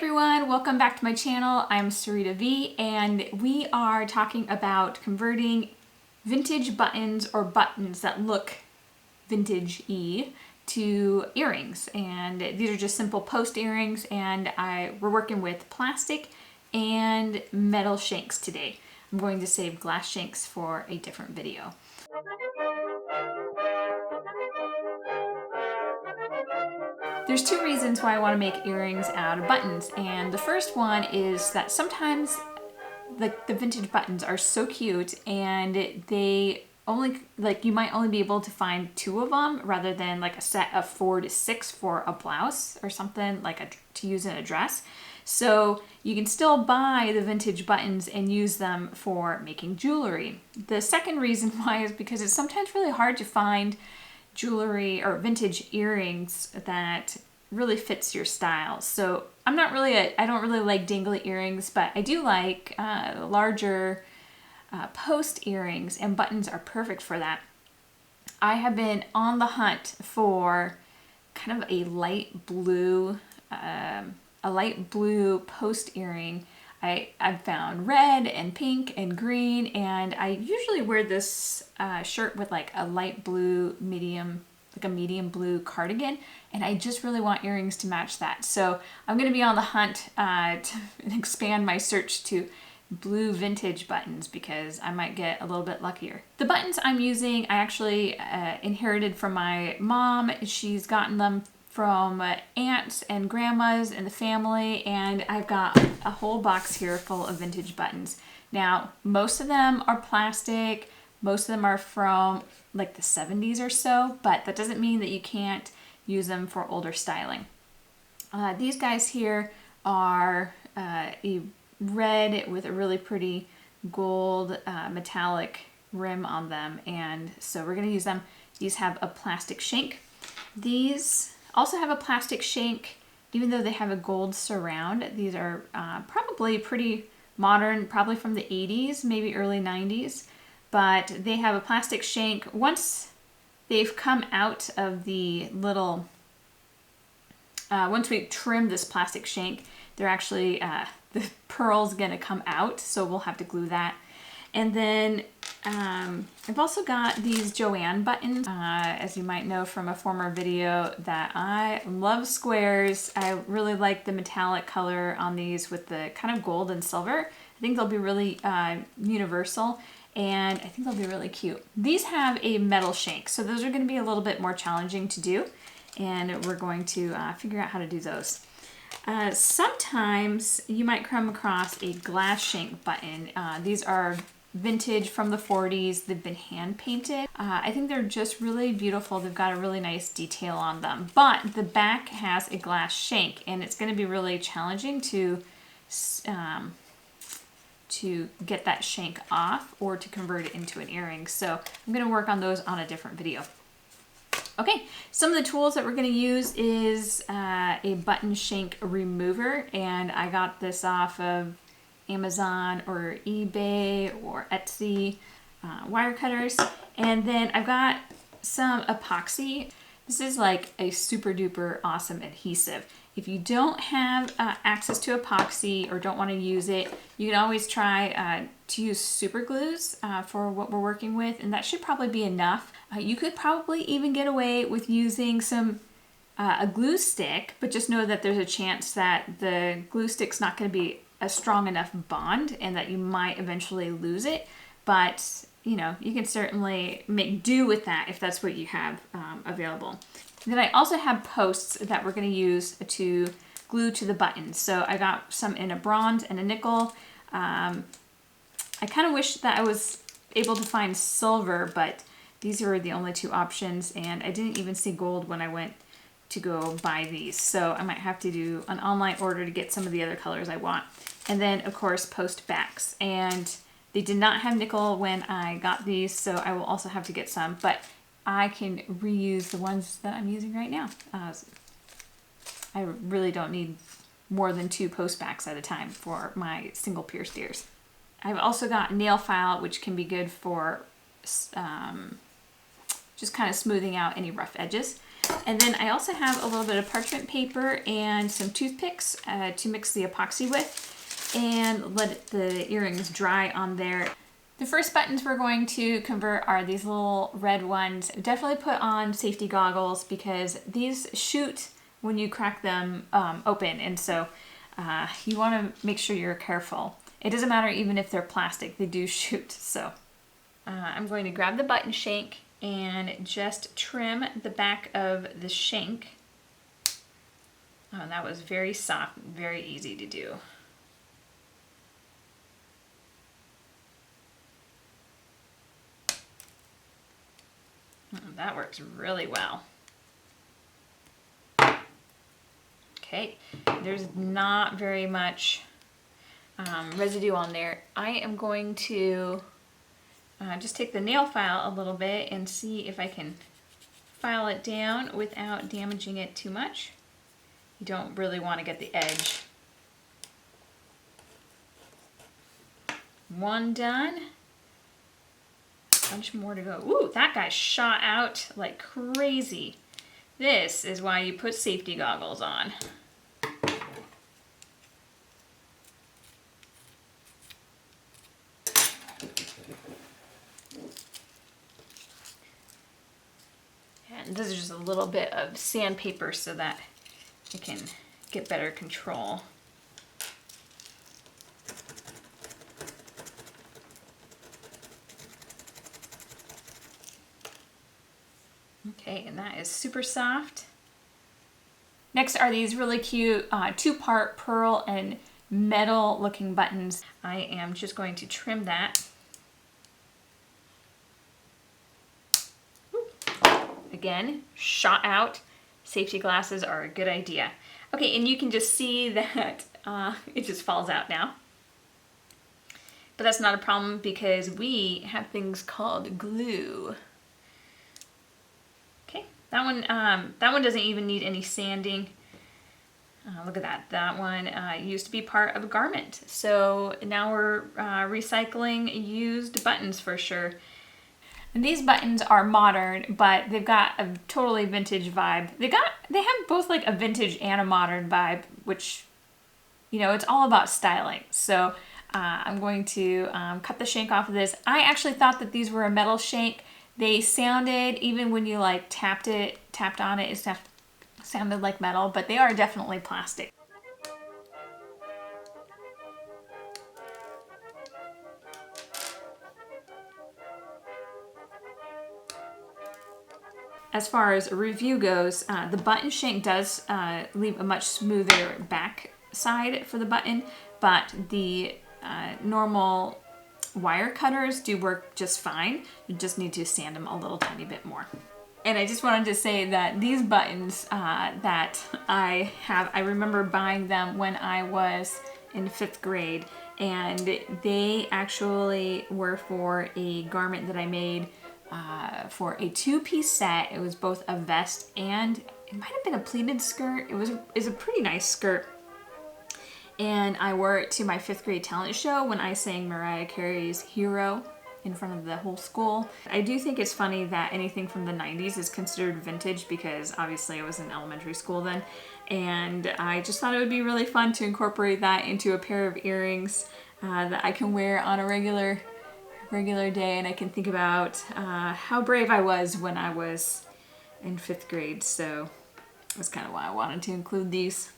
everyone, welcome back to my channel. I'm Sarita V and we are talking about converting vintage buttons or buttons that look vintage-y to earrings. And these are just simple post earrings, and we're working with plastic and metal shanks today. I'm going to save glass shanks for a different video. There's two reasons why I want to make earrings out of buttons, and the first one is that sometimes the vintage buttons are so cute and they only, you might only be able to find 2 of them rather than like a set of 4 to 6 for a blouse or something to use in a dress. So you can still buy the vintage buttons and use them for making jewelry. The second reason why is because it's sometimes really hard to find jewelry or vintage earrings that really fits your style. So I don't really like dangly earrings, but I do like larger post earrings, and buttons are perfect for that. I have been on the hunt for kind of a light blue post earring. I've found red and pink and green, and I usually wear this shirt with like a light blue medium blue cardigan, and I just really want earrings to match that. So I'm going to be on the hunt to expand my search to blue vintage buttons because I might get a little bit luckier. The buttons I'm using I actually inherited from my mom. She's gotten them from aunts and grandmas in the family, and I've got a whole box here full of vintage buttons. Now, most of them are plastic, most of them are from like the 70s or so, but that doesn't mean that you can't use them for older styling. These guys here are a red with a really pretty gold metallic rim on them, and so we're going to use them. These have a plastic shank. These also have a plastic shank, even though they have a gold surround. These are probably pretty modern, probably from the 80s, maybe early 90s, but they have a plastic shank. Once they've come out of the little, once we trim this plastic shank, they're actually, the pearl's gonna come out, so we'll have to glue that. And then I've also got these Joanne buttons. As you might know from a former video, that I love squares. I really like the metallic color on these with the kind of gold and silver. I think they'll be really universal, and I think they'll be really cute. These have a metal shank, so those are going to be a little bit more challenging to do, and we're going to figure out how to do those. Sometimes you might come across a glass shank button. These are vintage from the 40s. They've been hand painted. I think they're just really beautiful. They've got a really nice detail on them, but the back has a glass shank, and it's going to be really challenging to get that shank off or to convert it into an earring. So I'm going to work on those on a different video. Okay, some of the tools that we're going to use is a button shank remover, and I got this off of Amazon or eBay or Etsy wire cutters. And then I've got some epoxy. This is like a super duper awesome adhesive. If you don't have access to epoxy or don't want to use it, you can always try to use super glues for what we're working with, and that should probably be enough. You could probably even get away with using a glue stick, but just know that there's a chance that the glue stick's not going to be a strong enough bond and that you might eventually lose it. But you know, you can certainly make do with that if that's what you have available. Then I also have posts that we're going to use to glue to the buttons. So I got some in a bronze and a nickel. I kind of wish that I was able to find silver, but these were the only 2 options, and I didn't even see gold when I went to go buy these. So I might have to do an online order to get some of the other colors I want. And then of course post backs, and they did not have nickel when I got these, so I will also have to get some, but I can reuse the ones that I'm using right now. I really don't need more than 2 post backs at a time for my single pierced ears. I've also got nail file, which can be good for just kind of smoothing out any rough edges. And then I also have a little bit of parchment paper and some toothpicks to mix the epoxy with and let the earrings dry on there. The first buttons we're going to convert are these little red ones. Definitely put on safety goggles because these shoot when you crack them open, and so you want to make sure you're careful. It doesn't matter even if they're plastic, they do shoot. So I'm going to grab the button shank and just trim the back of the shank. Oh, and that was very soft, very easy to do. That works really well. Okay, there's not very much residue on there. I am going to just take the nail file a little bit and see if I can file it down without damaging it too much. You don't really want to get the edge. One done. A bunch more to go. Ooh, that guy shot out like crazy. This is why you put safety goggles on. And this is just a little bit of sandpaper so that you can get better control. Okay, and that is super soft. Next are these really cute two-part pearl and metal looking buttons. I am just going to trim that. Again, shot out. Safety glasses are a good idea. Okay, and you can just see that it just falls out now. But that's not a problem because we have things called glue. That one doesn't even need any sanding. Look at that. That one used to be part of a garment. So now we're recycling used buttons for sure. And these buttons are modern, but they've got a totally vintage vibe. They have both like a vintage and a modern vibe, which, you know, it's all about styling. So I'm going to cut the shank off of this. I actually thought that these were a metal shank. They sounded, even when you like tapped on it, it sounded like metal, but they are definitely plastic. As far as a review goes, the button shank does leave a much smoother back side for the button, but the normal wire cutters do work just fine. You just need to sand them a little tiny bit more. And I just wanted to say that these buttons that I have, I remember buying them when I was in 5th grade, and they actually were for a garment that I made for a 2-piece set. It was both a vest and it might have been a pleated skirt. It was a pretty nice skirt. And I wore it to my 5th grade talent show when I sang Mariah Carey's Hero in front of the whole school. I do think it's funny that anything from the 90s is considered vintage because obviously I was in elementary school then. And I just thought it would be really fun to incorporate that into a pair of earrings that I can wear on a regular day, and I can think about how brave I was when I was in 5th grade. So that's kind of why I wanted to include these.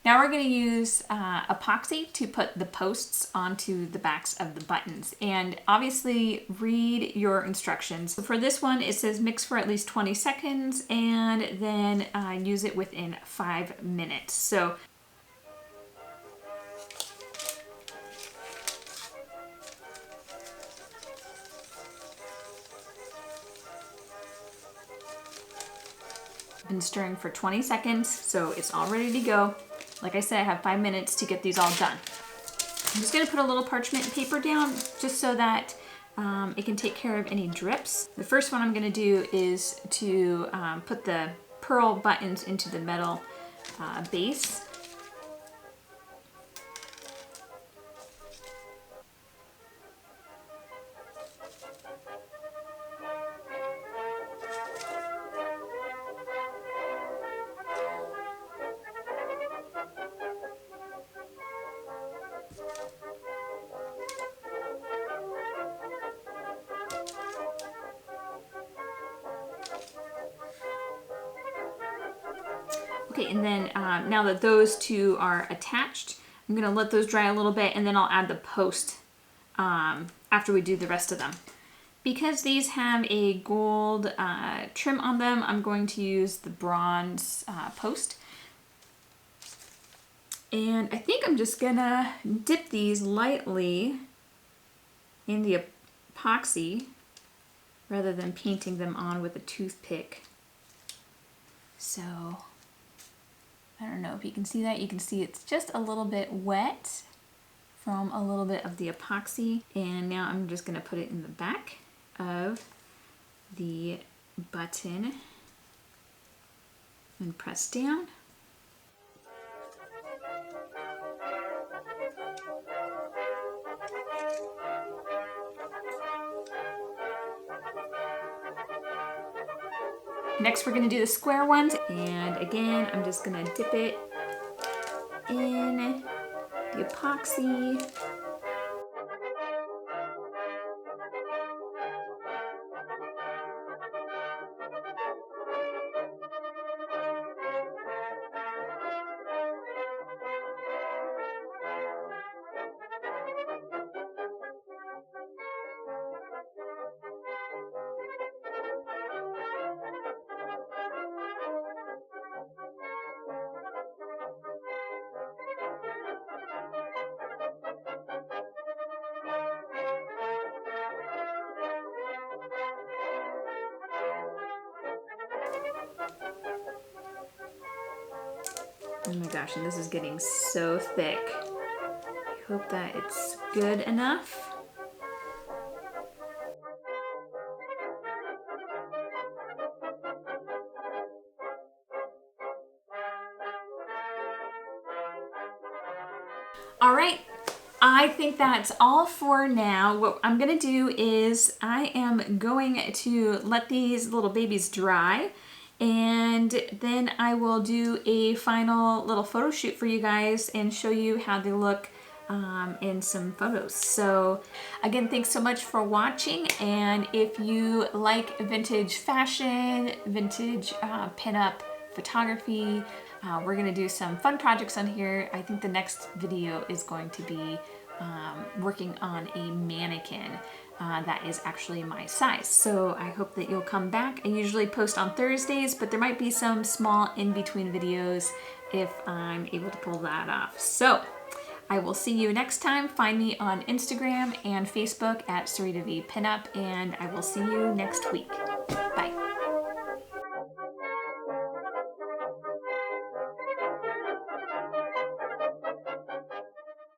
Now we're going to use epoxy to put the posts onto the backs of the buttons, and obviously read your instructions. So for this one it says mix for at least 20 seconds and then use it within 5 minutes. So I've been stirring for 20 seconds, so it's all ready to go. Like I said, I have 5 minutes to get these all done. I'm just going to put a little parchment paper down just so that it can take care of any drips. The first one I'm going to do is to put the pearl buttons into the metal base. Okay, and then now that those two are attached, I'm gonna let those dry a little bit, and then I'll add the post after we do the rest of them. Because these have a gold trim on them, I'm going to use the bronze post. And I think I'm just gonna dip these lightly in the epoxy rather than painting them on with a toothpick. So, I don't know if you can see that. You can see it's just a little bit wet from a little bit of the epoxy. And now I'm just gonna put it in the back of the button and press down. Next we're going to do the square ones, and again I'm just going to dip it in the epoxy. Oh my gosh, and this is getting so thick. I hope that it's good enough. All right, I think that's all for now. What I'm gonna do is I am going to let these little babies dry, and then I will do a final little photo shoot for you guys and show you how they look in some photos. So again, thanks so much for watching, and if you like vintage fashion, vintage pinup photography, we're gonna do some fun projects on here. I think the next video is going to be working on a mannequin that is actually my size. So I hope that you'll come back. I usually post on Thursdays, but there might be some small in-between videos if I'm able to pull that off. So I will see you next time. Find me on Instagram and Facebook at Sarita V Pinup, and I will see you next week.